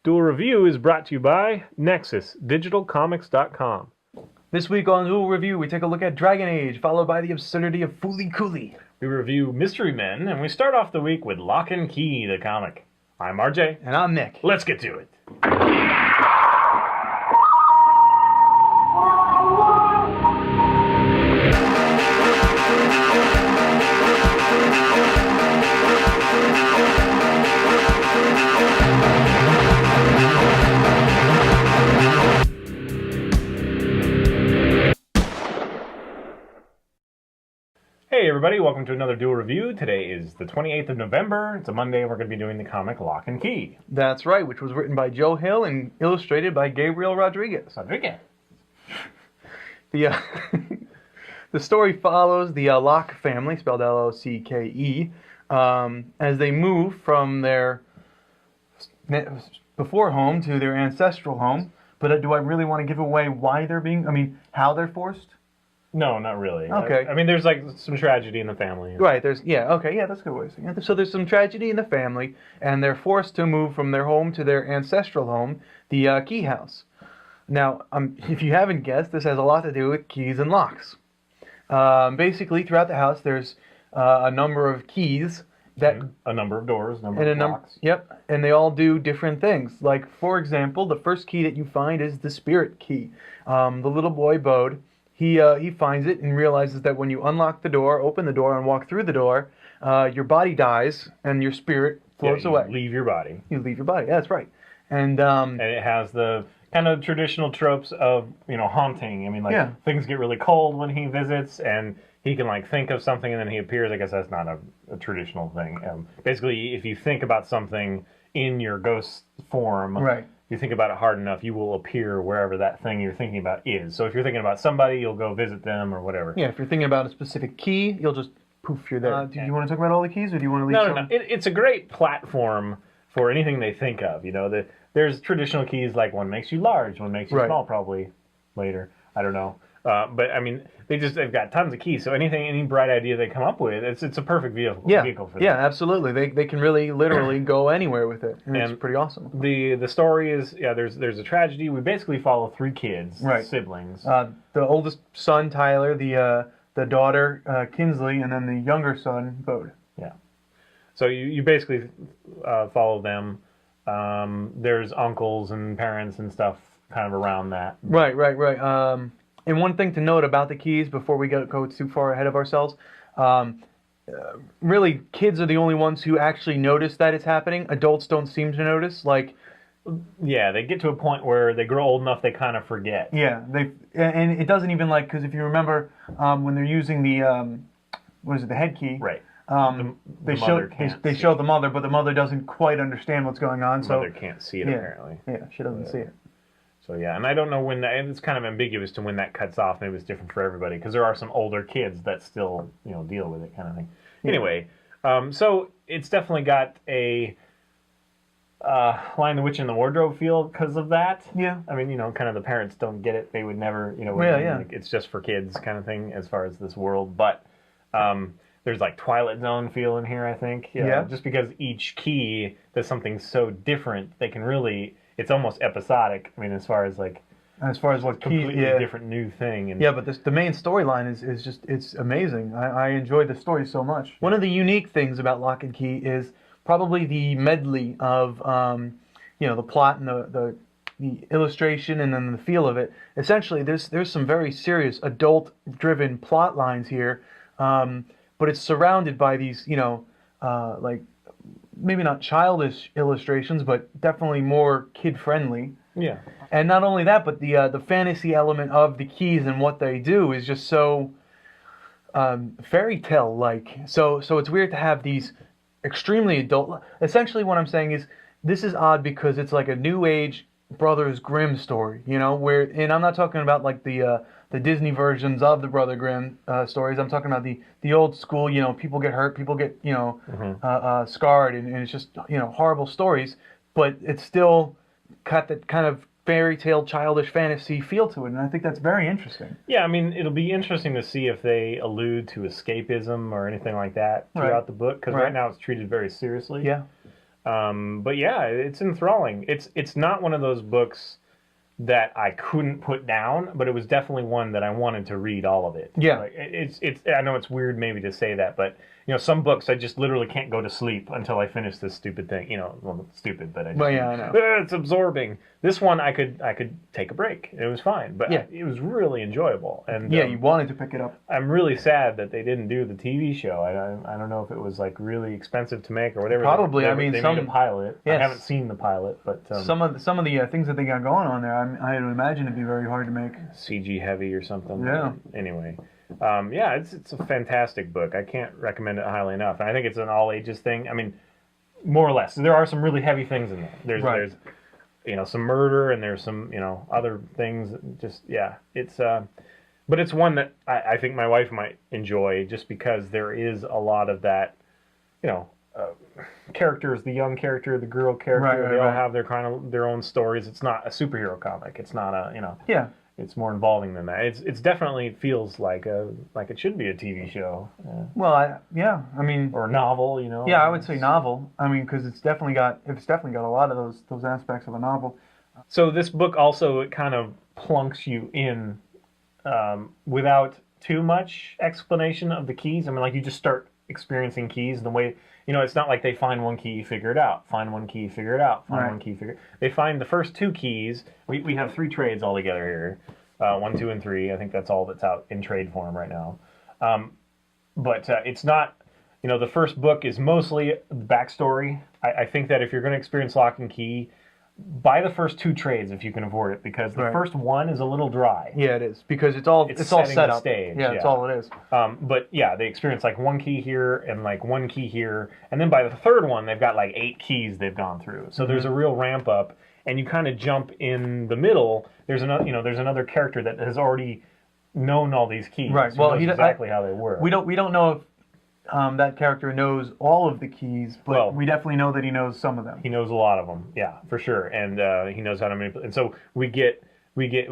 Duel Review is brought to you by NexusDigitalComics.com. This week on Duel Review, we take a look at Dragon Age, followed by the absurdity of Fooly Cooly. We review Mystery Men, and we start off the week with Locke Key, the comic. I'm RJ. And I'm Nick. Let's get to it. Hey everybody, welcome to another Duel Review. Today is the 28th of November. It's a Monday and we're going to be doing the comic Locke Key. That's right, which was written by Joe Hill and illustrated by Gabriel Rodriguez. The story follows the Locke family, spelled L-O-C-K-E, as they move from their before home to their ancestral home. But do I really want to give away why they're how they're forced? No, not really. Okay. I mean, there's like some tragedy in the family. Right, that's a good way of saying it. So there's some tragedy in the family, and they're forced to move from their home to their ancestral home, the Key House. Now, if you haven't guessed, this has a lot to do with keys and locks. Basically, throughout the house, there's a number of keys that... A number of doors, a number of locks. Yep, and they all do different things. Like, for example, the first key that you find is the spirit key. The little boy, Bode, he finds it and realizes that when you unlock the door, open the door, and walk through the door, your body dies and your spirit floats away. You leave your body. You leave your body. Yeah, that's right. And it has the kind of traditional tropes of haunting. I mean, things get really cold when he visits, and he can think of something and then he appears. I guess that's not a traditional thing. Basically, if you think about something in your ghost form, right. You think about it hard enough, you will appear wherever that thing you're thinking about is. So if you're thinking about somebody, you'll go visit them or whatever. Yeah, if you're thinking about a specific key, you'll just poof, you're there. Do you want to talk about all the keys, or do you want to leave some? No. It's a great platform for anything they think of. There's traditional keys, like one makes you large, one makes you small, probably later. I don't know. But I mean, they've got tons of keys. So any bright idea they come up with, it's a perfect vehicle for them. Yeah, absolutely. They can really literally go anywhere with it, and it's pretty awesome. The story is there's a tragedy. We basically follow three kids, siblings. The oldest son, Tyler, the daughter, Kinsley, and then the younger son, Bode. Yeah. So you basically follow them. There's uncles and parents and stuff kind of around that. Right. And one thing to note about the keys before we go too far ahead of ourselves, really, kids are the only ones who actually notice that it's happening. Adults don't seem to notice. Yeah, they get to a point where they grow old enough they kind of forget. Yeah, and it doesn't even because if you remember when they're using the the head key, right? They show the mother, but the mother doesn't quite understand what's going on. The mother can't see it apparently. Yeah, she doesn't see it. So yeah, and I don't know when it's kind of ambiguous to when that cuts off. Maybe it's different for everybody because there are some older kids that still deal with it kind of thing. Yeah. Anyway, so it's definitely got a Lion the Witch in the Wardrobe feel because of that. Yeah. I mean, kind of the parents don't get it. They would never, it's just for kids kind of thing as far as this world. But there's Twilight Zone feel in here, I think. Yeah. Just because each key does something so different, they can really... It's almost episodic. I mean, as far as what completely different new thing. But the main storyline is just it's amazing. I enjoyed the story so much. One of the unique things about Locke and Key is probably the medley of the plot and the illustration and then the feel of it. Essentially, there's some very serious adult-driven plot lines here, but it's surrounded by these maybe not childish illustrations, but definitely more kid-friendly. Yeah. And not only that, but the fantasy element of the keys and what they do is just so fairy tale-like. So it's weird to have these extremely adult... Essentially what I'm saying is, this is odd because it's like a new age Brothers Grimm story, and I'm not talking about the Disney versions of the Brother Grimm stories. I'm talking about the old school, people get hurt, people get, scarred, and it's just, horrible stories, but it's still got that kind of fairy tale, childish fantasy feel to it, and I think that's very interesting. Yeah, I mean, it'll be interesting to see if they allude to escapism or anything like that throughout the book, because right now it's treated very seriously. Yeah. But yeah, it's enthralling. It's not one of those books that I couldn't put down, but it was definitely one that I wanted to read all of it. Yeah. Like, it's. I know it's weird maybe to say that, but some books I just literally can't go to sleep until I finish this stupid thing. Well, it's stupid, but I just, Well, yeah, I know. It's absorbing. This one I could take a break. It was fine, but Yeah. it was really enjoyable. And Yeah, you wanted to pick it up. I'm really sad that they didn't do the TV show. I don't know if it was like really expensive to make or whatever. Probably. They made a pilot. Yes. I haven't seen the pilot, but some of the things that they got going on there, I would imagine it'd be very hard to make. CG heavy or something. Yeah. Anyway, yeah, it's a fantastic book. I can't recommend it highly enough. And I think it's an all ages thing. I mean, more or less. There are some really heavy things in there. There's some murder and there's some other things. Just it's but it's one that I think my wife might enjoy just because there is a lot of that, characters, the young character, the girl character, they all have their kind of their own stories. It's not a superhero comic. It's not a Yeah. It's more involving than that. It's definitely feels like it should be a TV show. Well, I mean, or a novel, Yeah, I would say novel. I mean, because it's definitely got a lot of those aspects of a novel. So this book also it kind of plunks you in without too much explanation of the keys. I mean, like you just start experiencing keys in the way. It's not like they find one key, figure it out. Find one key, figure it out. Find one key, figure it out. They find the first two keys. We have 3 trades all together here. 1, 2, and 3. I think that's all that's out in trade form right now. But it's not, the first book is mostly backstory. I think that if you're going to experience Lock and Key, buy the first 2 trades if you can afford it, because the first one is a little dry. Yeah, it is, because it's all set up. Stage. Yeah, that's all it is. But yeah, they experience like 1 key here and like 1 key here, and then by the third one, they've got like 8 keys they've gone through. So there's a real ramp up, and you kind of jump in the middle. There's another character that has already known all these keys. Right. Well, he knows exactly how they work. We don't know if that character knows all of the keys, but we definitely know that he knows some of them. He knows a lot of them, yeah, for sure, and he knows how to manipulate. And so we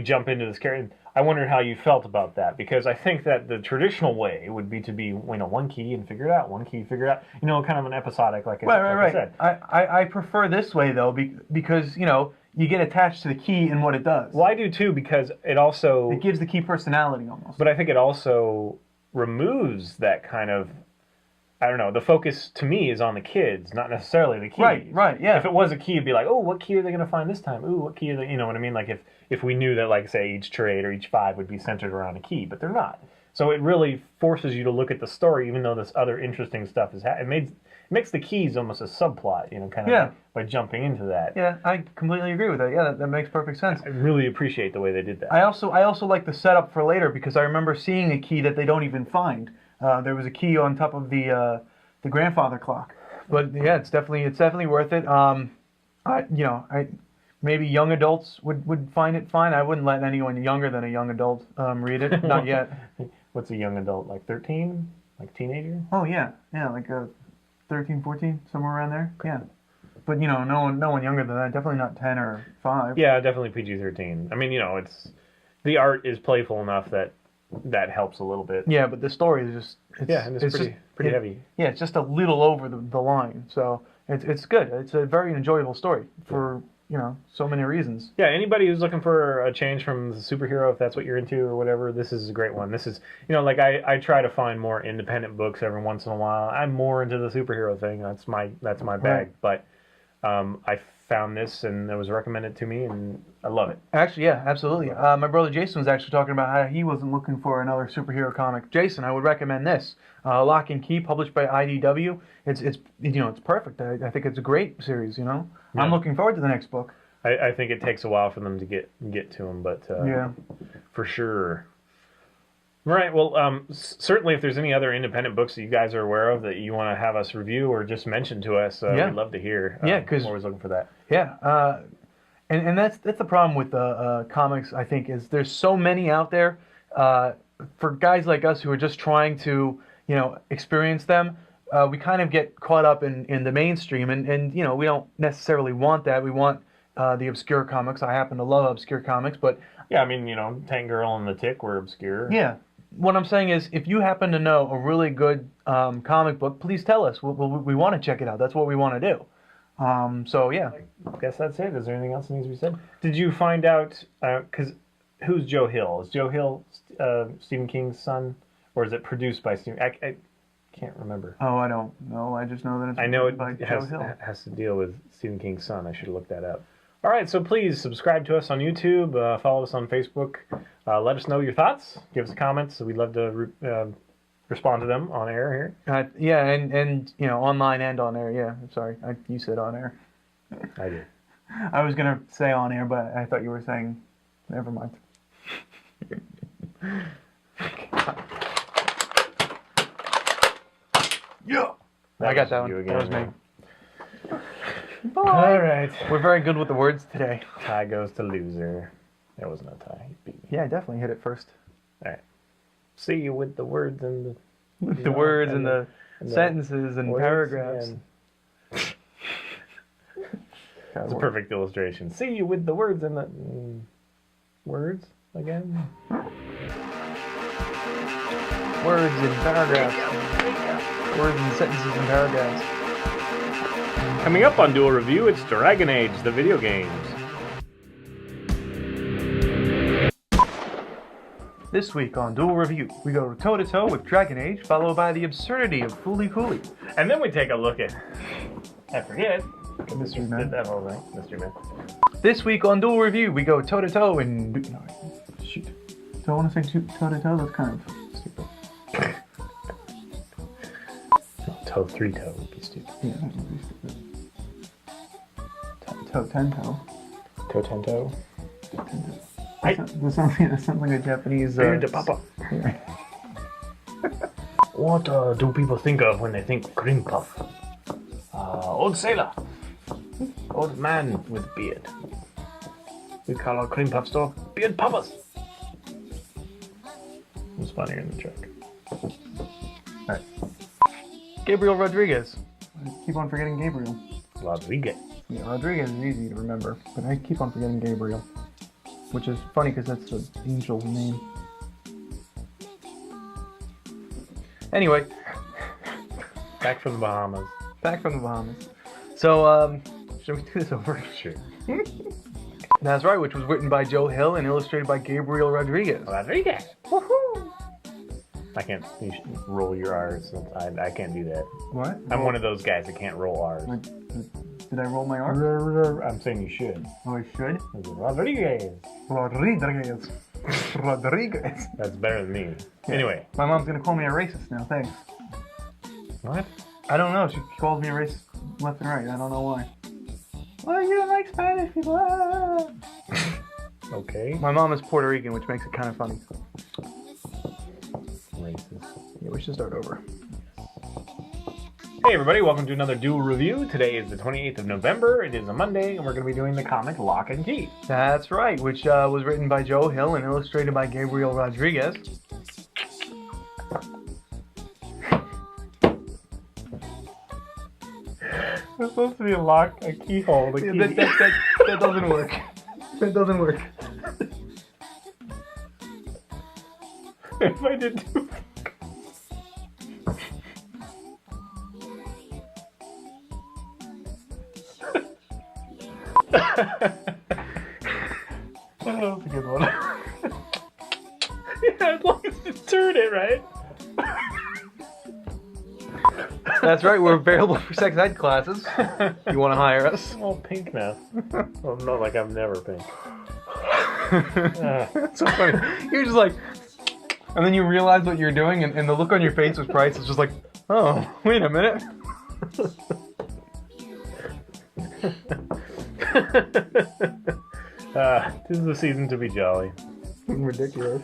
jump into this character. I wondered how you felt about that, because I think that the traditional way would be to be 1 key and figure it out, 1 key, figure it out. Kind of an episodic, like I said. I prefer this way though, because you get attached to the key and what it does. Well, I do too, because it gives the key personality almost. But I think it also removes that kind of. I don't know. The focus to me is on the kids, not necessarily the keys. Right, yeah. If it was a key, it'd be like, oh, what key are they going to find this time? Ooh, what key are they? You know what I mean? Like if we knew that, like, say, each trade or each 5 would be centered around a key, but they're not. So it really forces you to look at the story, even though this other interesting stuff is happening. It makes the keys almost a subplot, kind of by jumping into that. Yeah, I completely agree with that. Yeah, that makes perfect sense. I really appreciate the way they did that. I also like the setup for later, because I remember seeing a key that they don't even find. There was a key on top of the grandfather clock, but yeah, it's definitely worth it. Maybe young adults would find it fine. I wouldn't let anyone younger than a young adult read it. Not yet. What's a young adult, like 13, like teenager? Oh yeah, like 13, 14, somewhere around there. Yeah, but no one younger than that. Definitely not 10 or 5. Yeah, definitely PG-13. I mean, it's the art is playful enough that helps a little bit. Yeah, but the story is just it's pretty heavy. Yeah, it's just a little over the line. So it's good. It's a very enjoyable story for so many reasons. Yeah, anybody who's looking for a change from the superhero, if that's what you're into or whatever, this is a great one. This is like I try to find more independent books every once in a while. I'm more into the superhero thing. That's my bag. Right. But I found this and it was recommended to me, and I love it. Actually, yeah, absolutely. My brother Jason was actually talking about how he wasn't looking for another superhero comic. Jason, I would recommend this. Lock and Key, published by IDW. It's perfect. I think it's a great series. Yeah. I'm looking forward to the next book. I think it takes a while for them to get to them, but yeah, for sure. Right. Well, certainly, if there's any other independent books that you guys are aware of that you want to have us review or just mention to us, we'd love to hear. Because we're always looking for that. Yeah. And that's the problem with comics. I think is there's so many out there. For guys like us who are just trying to experience them, we kind of get caught up in the mainstream, and we don't necessarily want that. We want the obscure comics. I happen to love obscure comics, but yeah, I mean, Tank Girl and the Tick were obscure. Yeah. What I'm saying is, if you happen to know a really good comic book, please tell us. We want to check it out. That's what we want to do. So yeah. I guess that's it. Is there anything else that needs to be said? Did you find out, because who's Joe Hill? Is Joe Hill Stephen King's son? Or is it produced by Stephen? I can't remember. Oh, I don't know. I just know that it's I know it by Joe Hill. has to deal with Stephen King's son. I should have looked that up. All right, so please subscribe to us on YouTube. Follow us on Facebook. Let us know your thoughts. Give us comments. We'd love to respond to them on air here. Yeah, and you know, online and on air. Yeah, sorry, you said on air. I did. I was gonna say on air, but I thought you were saying. Never mind. Yeah, I got that one. You again, That was me. All right. We're very good with the words today. Tie goes to loser. There was no tie. He beat me. Yeah, I definitely hit it first. All right. See you with the words and The words and the sentences and words paragraphs. and- That's a perfect illustration. See you with the words and the words again. Words and paragraphs. Words and sentences and paragraphs. Coming up on Duel Review, it's Dragon Age, the video games. This week on Duel Review, we go toe-to-toe with Dragon Age, followed by the absurdity of Fooly Cooley. And then we take a look at, I forget, Mystery did Man. that whole thing, Mystery Man. This week on Duel Review, we go toe-to-toe and... No, shoot. Do I want to say toe-to-toe? That's kind of stupid. Three toe would be stupid. Yeah, that would be stupid. Ten-toe. Toe, ten toe. That sounds like a Japanese... Papa. Yeah. What do people think of when they think cream puff? Old sailor. Old man with beard. We call our cream puff store beard puppers. It was funnier in the truck. Alright. Gabriel Rodriguez. I keep on forgetting Gabriel. Rodriguez. Yeah, Rodriguez is easy to remember, but I keep on forgetting Gabriel. Which is funny because that's the angel's name. Anyway, Back from the Bahamas. back from the Bahamas. So, should we do this over? Sure. That's right, which was written by Joe Hill and illustrated by Gabriel Rodriguez. Rodriguez. Woohoo! I can't. You should roll your R's. I can't do that. What? I'm one of those guys that can't roll R's. Did I roll my R? I'm saying you should. Oh, I should? Rodriguez. Rodriguez. Rodriguez. That's better than me. Anyway. My mom's gonna call me a racist now, thanks. What? I don't know, she calls me a racist left and right, I don't know why. Well, you don't like Spanish people. Ah. Okay. My mom is Puerto Rican, which makes it kind of funny. Racist. Yeah, we should start over. Hey everybody, welcome to another Duel Review. Today is the 28th of November. It is a Monday, and we're going to be doing the comic Locke Key. That's right, which was written by Joe Hill and illustrated by Gabriel Rodriguez. It's supposed to be a keyhole, the key. That doesn't work. That doesn't work. If I did too. That was a good one. Yeah, as long as you turn it right. That's right, we're available for sex ed classes. You want to hire us? I'm all pink now. Well, not like I'm never pink. It's so funny. You're just like, and then you realize what you're doing, and the look on your face with Price is just like, oh, wait a minute. This is the season to be jolly. Ridiculous.